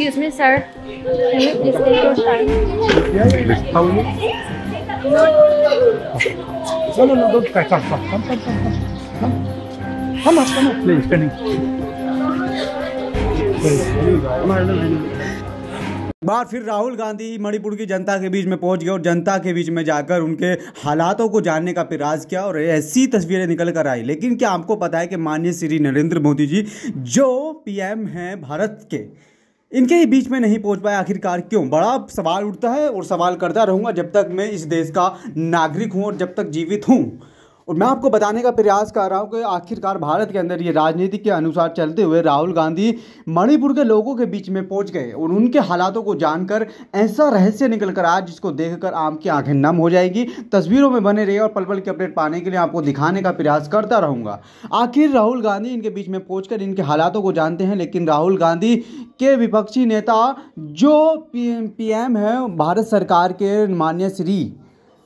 Excuse me, sir. Can you please take your time? How are you? No, don't cry. Come. Come on. Please, standing. बार फिर राहुल गांधी मणिपुर की जनता के बीच में पहुंच गए और जनता के बीच में जाकर उनके हालातों को जानने का प्रयास किया और ऐसी तस्वीरें निकल कर आई। लेकिन क्या आपको पता है कि माननीय श्री नरेंद्र मोदी जी जो पीएम हैं भारत के, इनके बीच में नहीं पहुंच पाए? आखिरकार क्यों? बड़ा सवाल उठता है और सवाल करता रहूँगा जब तक मैं इस देश का नागरिक हूँ और जब तक जीवित हूँ। और मैं आपको बताने का प्रयास कर रहा हूँ कि आखिरकार भारत के अंदर ये राजनीति के अनुसार चलते हुए राहुल गांधी मणिपुर के लोगों के बीच में पहुंच गए और उनके हालातों को जानकर ऐसा रहस्य निकल कर आया जिसको देखकर आपकी आंखें नम हो जाएगी। तस्वीरों में बने रहिए और पल पल की अपडेट पाने के लिए आपको दिखाने का प्रयास करता रहूँगा। आखिर राहुल गांधी इनके बीच में पहुँच इनके हालातों को जानते हैं, लेकिन राहुल गांधी के विपक्षी नेता जो पीएम है भारत सरकार के माननीय श्री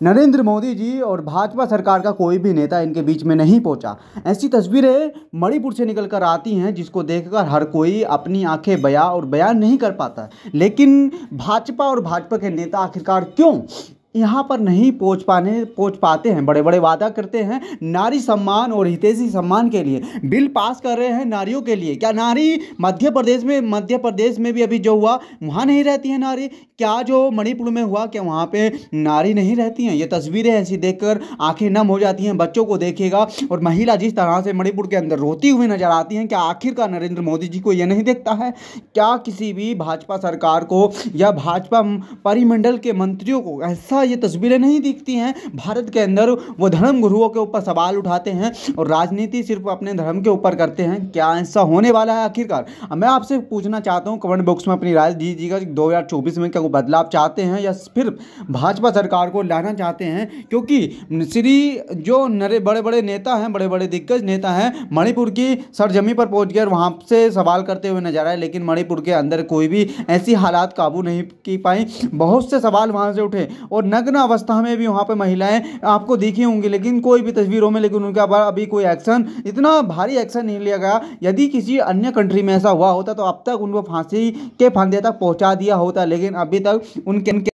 नरेंद्र मोदी जी और भाजपा सरकार का कोई भी नेता इनके बीच में नहीं पहुंचा। ऐसी तस्वीरें मणिपुर से निकल कर आती हैं जिसको देखकर हर कोई अपनी आंखें बयान नहीं कर पाता। लेकिन भाजपा और भाजपा के नेता आखिरकार क्यों यहाँ पर नहीं पहुँच पाते हैं? बड़े बड़े वादा करते हैं नारी सम्मान और हितैषी सम्मान के लिए, बिल पास कर रहे हैं नारियों के लिए। क्या नारी मध्य प्रदेश में भी अभी जो हुआ वहाँ नहीं रहती है नारी? क्या जो मणिपुर में हुआ क्या वहाँ पे नारी नहीं रहती हैं? ये तस्वीरें ऐसी देखकर आंखें नम हो जाती हैं। बच्चों को देखिएगा और महिला जिस तरह से मणिपुर के अंदर रोती हुई नजर आती हैं, क्या आखिरकार नरेंद्र मोदी जी को ये नहीं देखता है? क्या किसी भी भाजपा सरकार को या भाजपा परिमंडल के मंत्रियों को ऐसा ये तस्वीरें नहीं दिखती हैं? भारत के अंदर वो धर्म गुरुओं के ऊपर सवाल उठाते हैं और राजनीति सिर्फ अपने धर्म के ऊपर करते हैं। क्या ऐसा होने वाला है आखिरकार? मैं आपसे पूछना चाहता हूं, कमेंट बॉक्स में अपनी राय दीजिएगा। 2024 में क्या वो बदलाव चाहते हैं या फिर भाजपा सरकार को लाना चाहते हैं? क्योंकि श्री जो बड़े बड़े नेता हैं, बड़े बड़े दिग्गज नेता हैं, मणिपुर की सरजमी पर पहुंच गए और वहां से सवाल करते हुए नजर आए, लेकिन मणिपुर के अंदर कोई भी ऐसी हालात काबू नहीं की पाई। बहुत से सवाल वहां से उठे और नग्न अवस्था में भी वहां पे महिलाएं आपको दिखी होंगी, लेकिन कोई भी तस्वीरों में, लेकिन उनके ऊपर अभी कोई एक्शन, इतना भारी एक्शन नहीं लिया गया। यदि किसी अन्य कंट्री में ऐसा हुआ होता तो अब तक उनको फांसी के फंदे तक पहुंचा दिया होता, लेकिन अभी तक उनके